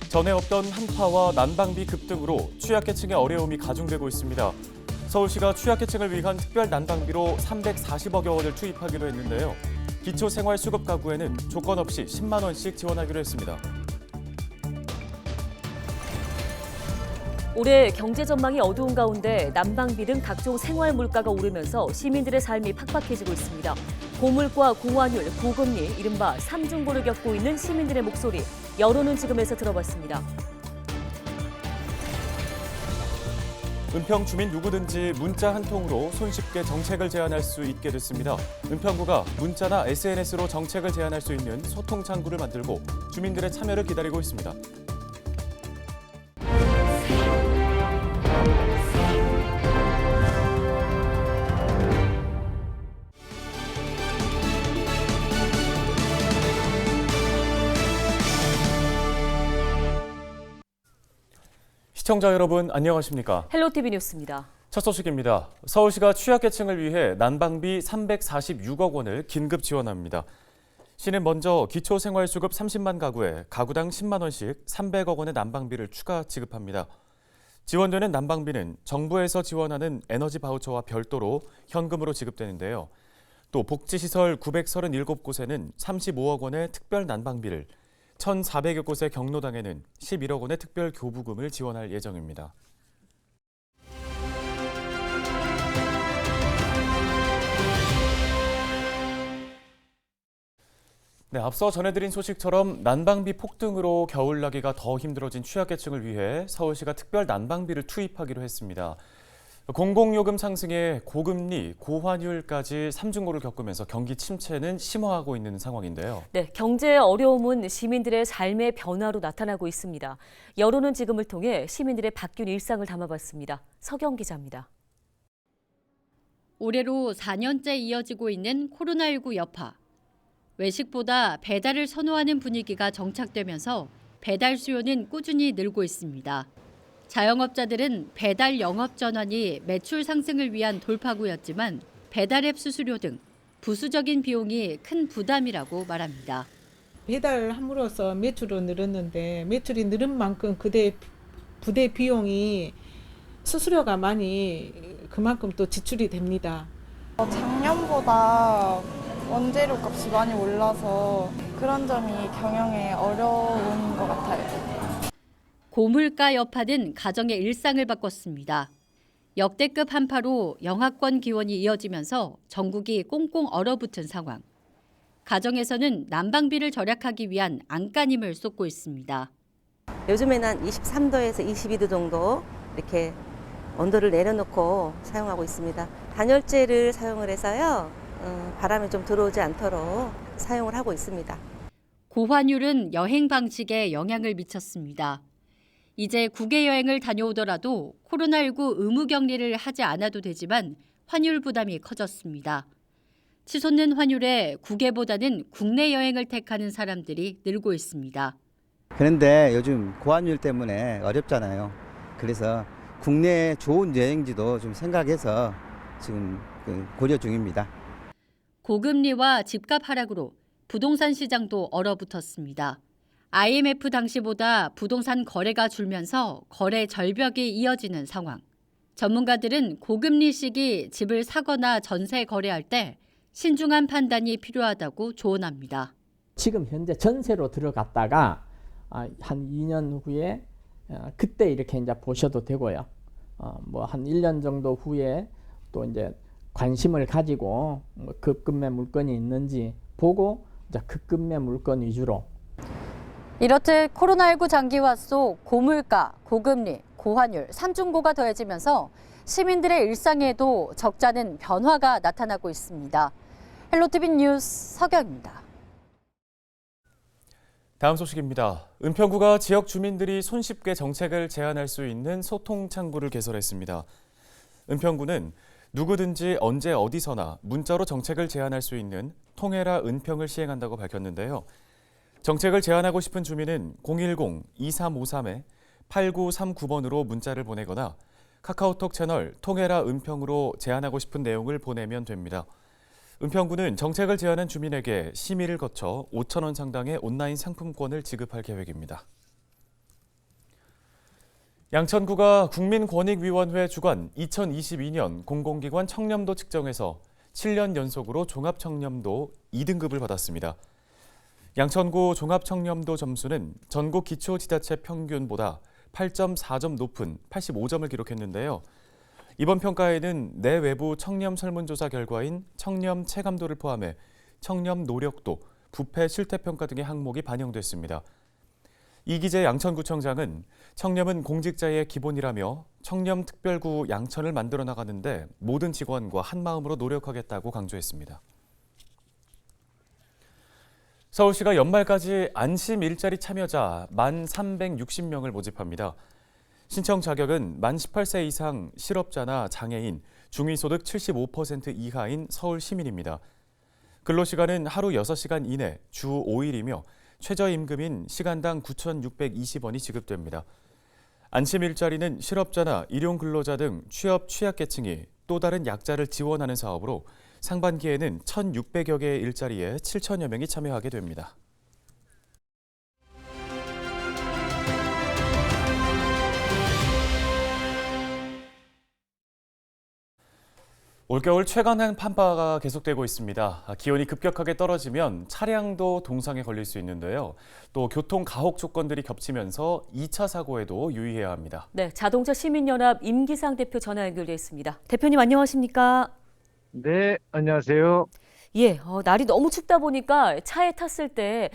전에 없던 한파와 난방비 급등으로 취약계층의 어려움이 가중되고 있습니다. 서울시가 취약계층을 위한 특별 난방비로 340억여 원을 투입하기로 했는데요. 기초생활수급 가구에는 조건 없이 10만 원씩 지원하기로 했습니다. 올해 경제 전망이 어두운 가운데 난방비 등 각종 생활 물가가 오르면서 시민들의 삶이 팍팍해지고 있습니다. 고물가, 고환율, 고금리, 이른바 삼중고를 겪고 있는 시민들의 목소리, 여론은 지금에서 들어봤습니다. 은평 주민 누구든지 문자 한 통으로 손쉽게 정책을 제안할 수 있게 됐습니다. 은평구가 문자나 SNS로 정책을 제안할 수 있는 소통 창구를 만들고 주민들의 참여를 기다리고 있습니다. 시청자 여러분 안녕하십니까? 헬로티비 뉴스입니다. 첫 소식입니다. 서울시가 취약계층을 위해 난방비 346억 원을 긴급 지원합니다. 시는 먼저 기초생활수급 30만 가구에 가구당 10만 원씩 300억 원의 난방비를 추가 지급합니다. 지원되는 난방비는 정부에서 지원하는 에너지 바우처와 별도로 현금으로 지급되는데요. 또 복지시설 937곳에는 35억 원의 특별 난방비를, 1,400여 곳의 경로당에는 11억 원의 특별 교부금을 지원할 예정입니다. 네, 앞서 전해드린 소식처럼 난방비 폭등으로 겨울나기가 더 힘들어진 취약계층을 위해 서울시가 특별 난방비를 투입하기로 했습니다. 공공요금 상승에 고금리, 고환율까지 삼중고를 겪으면서 경기 침체는 심화하고 있는 상황인데요. 네, 경제의 어려움은 시민들의 삶의 변화로 나타나고 있습니다. 여론은 지금을 통해 시민들의 바뀐 일상을 담아봤습니다. 서경 기자입니다. 올해로 4년째 이어지고 있는 코로나19 여파. 외식보다 배달을 선호하는 분위기가 정착되면서 배달 수요는 꾸준히 늘고 있습니다. 자영업자들은 배달 영업 전환이 매출 상승을 위한 돌파구였지만 배달앱 수수료 등 부수적인 비용이 큰 부담이라고 말합니다. 배달함으로써 매출은 늘었는데 매출이 늘은 만큼 부대 비용이 수수료가 많이 그만큼 또 지출이 됩니다. 작년보다 원재료 값이 많이 올라서 그런 점이 경영에 어려운 것 같아요. 고물가 여파는 가정의 일상을 바꿨습니다. 역대급 한파로 영하권 기온이 이어지면서 전국이 꽁꽁 얼어붙은 상황. 가정에서는 난방비를 절약하기 위한 안간힘을 쏟고 있습니다. 요즘에는 한 23도에서 22도 정도 이렇게 온도를 내려놓고 사용하고 있습니다. 단열재를 사용을 해서요. 바람이 좀 들어오지 않도록 사용을 하고 있습니다. 고환율은 여행 방식에 영향을 미쳤습니다. 이제 국외 여행을 다녀오더라도 코로나19 의무 격리를 하지 않아도 되지만 환율 부담이 커졌습니다. 치솟는 환율에 국외보다는 국내 여행을 택하는 사람들이 늘고 있습니다. 그런데 요즘 고환율 때문에 어렵잖아요. 그래서 국내 좋은 여행지도 좀 생각해서 지금 고려 중입니다. 고금리와 집값 하락으로 부동산 시장도 얼어붙었습니다. IMF 당시보다 부동산 거래가 줄면서 거래 절벽이 이어지는 상황. 전문가들은 고금리 시기 집을 사거나 전세 거래할 때 신중한 판단이 필요하다고 조언합니다. 지금 현재 전세로 들어갔다가 한 2년 후에 그때 이렇게 이제 보셔도 되고요. 뭐 한 1년 정도 후에 또 이제 관심을 가지고 급금매 물건이 있는지 보고 이제 급금매 물건 위주로. 이렇듯 코로나19 장기화 속 고물가, 고금리, 고환율, 삼중고가 더해지면서 시민들의 일상에도 적잖은 변화가 나타나고 있습니다. 헬로티비 뉴스 서경입니다. 다음 소식입니다. 은평구가 지역 주민들이 손쉽게 정책을 제안할 수 있는 소통 창구를 개설했습니다. 은평구는 누구든지 언제 어디서나 문자로 정책을 제안할 수 있는 통해라 은평을 시행한다고 밝혔는데요. 정책을 제안하고 싶은 주민은 010-2353-8939번으로 문자를 보내거나 카카오톡 채널 통해라 은평으로 제안하고 싶은 내용을 보내면 됩니다. 은평구는 정책을 제안한 주민에게 심의를 거쳐 5천 원 상당의 온라인 상품권을 지급할 계획입니다. 양천구가 국민권익위원회 주관 2022년 공공기관 청렴도 측정에서 7년 연속으로 종합청렴도 2등급을 받았습니다. 양천구 종합청렴도 점수는 전국 기초지자체 평균보다 8.4점 높은 85점을 기록했는데요. 이번 평가에는 내외부 청렴 설문조사 결과인 청렴 체감도를 포함해 청렴 노력도, 부패 실태평가 등의 항목이 반영됐습니다. 이기재 양천구청장은 청렴은 공직자의 기본이라며 청렴특별구 양천을 만들어 나가는데 모든 직원과 한마음으로 노력하겠다고 강조했습니다. 서울시가 연말까지 안심 일자리 참여자 1,360명을 모집합니다. 신청 자격은 만 18세 이상 실업자나 장애인, 중위소득 75% 이하인 서울 시민입니다. 근로시간은 하루 6시간 이내, 주 5일이며 최저임금인 시간당 9,620원이 지급됩니다. 안심 일자리는 실업자나 일용근로자 등 취업 취약계층이 또 다른 약자를 지원하는 사업으로 상반기에는 1,600여 개의 일자리에 7천여 명이 참여하게 됩니다. 올겨울 최강한 한파가 계속되고 있습니다. 기온이 급격하게 떨어지면 차량도 동상에 걸릴 수 있는데요. 또 교통 가혹 조건들이 겹치면서 2차 사고에도 유의해야 합니다. 네, 자동차 시민연합 임기상 대표 전화 연결돼 있습니다. 대표님 안녕하십니까? 네, 안녕하세요. 예, 날이 너무 춥다 보니까 차에 탔을 때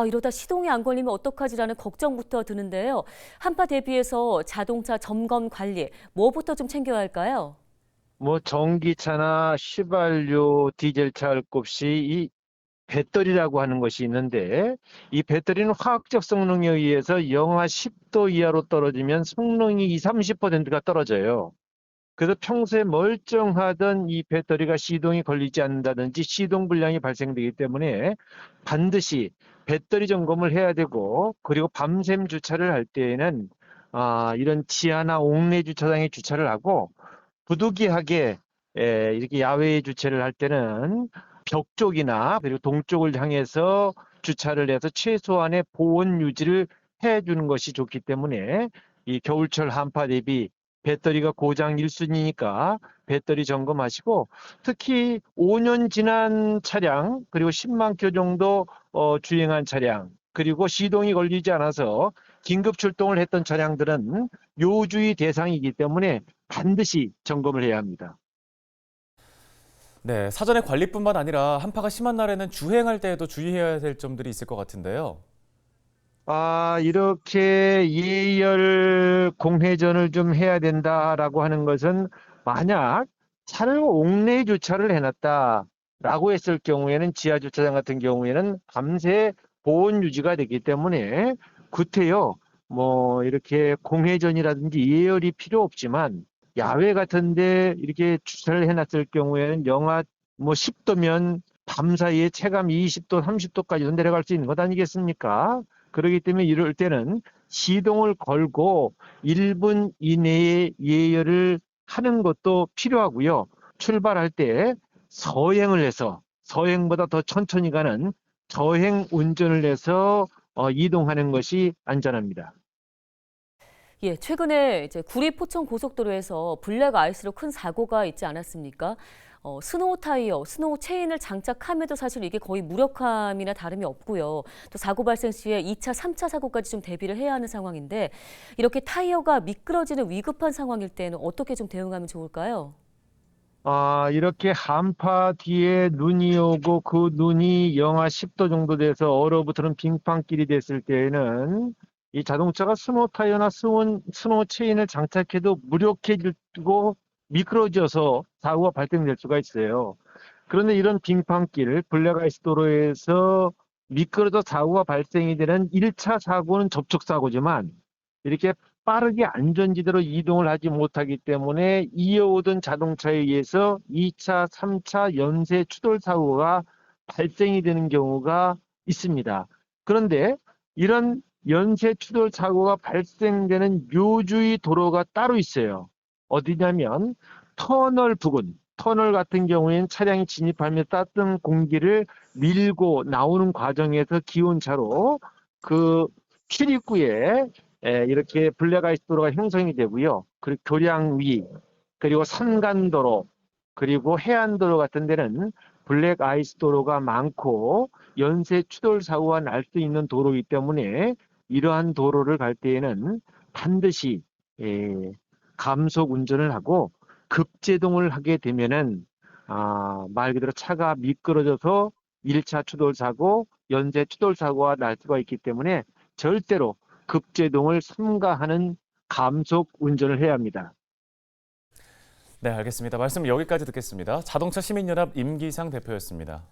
이러다 시동이 안 걸리면 어떡하지라는 걱정부터 드는데요. 한파 대비해서 자동차 점검 관리 뭐부터 좀 챙겨야 할까요? 전기차나 휘발유, 디젤차 할 것 없이 이 배터리라고 하는 것이 있는데, 이 배터리는 화학적 성능에 의해서 영하 10도 이하로 떨어지면 성능이 20, 30%가 떨어져요. 그래서 평소에 멀쩡하던 이 배터리가 시동이 걸리지 않는다든지 시동 불량이 발생되기 때문에 반드시 배터리 점검을 해야 되고, 그리고 밤샘 주차를 할 때에는 이런 지하나 옥내 주차장에 주차를 하고, 부득이하게 이렇게 야외에 주차를 할 때는 벽 쪽이나 그리고 동쪽을 향해서 주차를 해서 최소한의 보온 유지를 해주는 것이 좋기 때문에 이 겨울철 한파 대비 배터리가 고장 1순위니까 배터리 점검하시고, 특히 5년 지난 차량 그리고 10만 킬로 정도 주행한 차량, 그리고 시동이 걸리지 않아서 긴급 출동을 했던 차량들은 요주의 대상이기 때문에 반드시 점검을 해야 합니다. 네, 사전의 관리뿐만 아니라 한파가 심한 날에는 주행할 때에도 주의해야 될 점들이 있을 것 같은데요. 이렇게 예열 공회전을 좀 해야 된다라고 하는 것은, 만약 차를 옥내 주차를 해놨다라고 했을 경우에는, 지하 주차장 같은 경우에는 밤새 보온 유지가 되기 때문에 구태여 이렇게 공회전이라든지 예열이 필요 없지만, 야외 같은데 이렇게 주차를 해놨을 경우에는 영하 10도면 밤 사이에 체감 20도, 30도까지도 내려갈 수 있는 것 아니겠습니까? 그렇기 때문에 이럴 때는 시동을 걸고 1분 이내에 예열을 하는 것도 필요하고요. 출발할 때 서행을 해서, 서행보다 더 천천히 가는 저행 운전을 해서 이동하는 것이 안전합니다. 예, 최근에 이제 구리 포천 고속도로에서 블랙 아이스로 큰 사고가 있지 않았습니까? 스노우 타이어, 스노우 체인을 장착함에도 사실 이게 거의 무력함이나 다름이 없고요. 또 사고 발생 시에 2차, 3차 사고까지 좀 대비를 해야 하는 상황인데, 이렇게 타이어가 미끄러지는 위급한 상황일 때는 어떻게 좀 대응하면 좋을까요? 이렇게 한파 뒤에 눈이 오고 그 눈이 영하 10도 정도 돼서 얼어붙는 빙판길이 됐을 때에는 이 자동차가 스노우 타이어나 스노우 체인을 장착해도 무력해지고 미끄러져서 사고가 발생될 수가 있어요. 그런데 이런 빙판길, 블랙아이스 도로에서 미끄러져 사고가 발생이 되는 1차 사고는 접촉사고지만, 이렇게 빠르게 안전지대로 이동을 하지 못하기 때문에 이어오던 자동차에 의해서 2차, 3차 연쇄 추돌 사고가 발생이 되는 경우가 있습니다. 그런데 이런 연쇄 추돌 사고가 발생되는 요주의 도로가 따로 있어요. 어디냐면 터널 부근, 터널 같은 경우에는 차량이 진입하면서 따뜻한 공기를 밀고 나오는 과정에서 기온차로 그 출입구에 이렇게 블랙아이스 도로가 형성이 되고요. 그리고 교량 위, 그리고 산간도로, 그리고 해안도로 같은 데는 블랙아이스 도로가 많고 연쇄 추돌 사고가 날 수 있는 도로이기 때문에 이러한 도로를 갈 때에는 반드시 감속 운전을 하고 급제동을 하게 되면은 말 그대로 차가 미끄러져서 1차 추돌 사고, 연쇄 추돌 사고가 날 수가 있기 때문에 절대로 급제동을 삼가하는 감속 운전을 해야 합니다. 네, 알겠습니다. 말씀 여기까지 듣겠습니다. 자동차 시민연합 임기상 대표였습니다.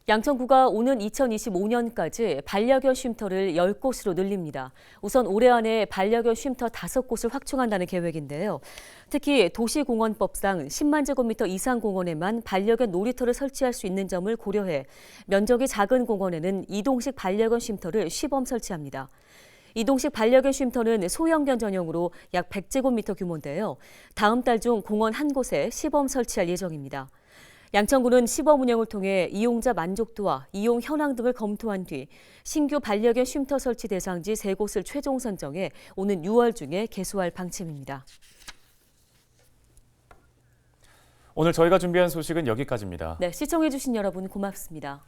양천구가 오는 2025년까지 반려견 쉼터를 10곳으로 늘립니다. 우선 올해 안에 반려견 쉼터 5곳을 확충한다는 계획인데요. 특히 도시공원법상 10만 제곱미터 이상 공원에만 반려견 놀이터를 설치할 수 있는 점을 고려해 면적이 작은 공원에는 이동식 반려견 쉼터를 시범 설치합니다. 이동식 반려견 쉼터는 소형견 전용으로 약 100제곱미터 규모인데요. 다음 달 중 공원 한 곳에 시범 설치할 예정입니다. 양천구는 시범 운영을 통해 이용자 만족도와 이용 현황 등을 검토한 뒤 신규 반려견 쉼터 설치 대상지 3곳을 최종 선정해 오는 6월 중에 개소할 방침입니다. 오늘 저희가 준비한 소식은 여기까지입니다. 네, 시청해주신 여러분 고맙습니다.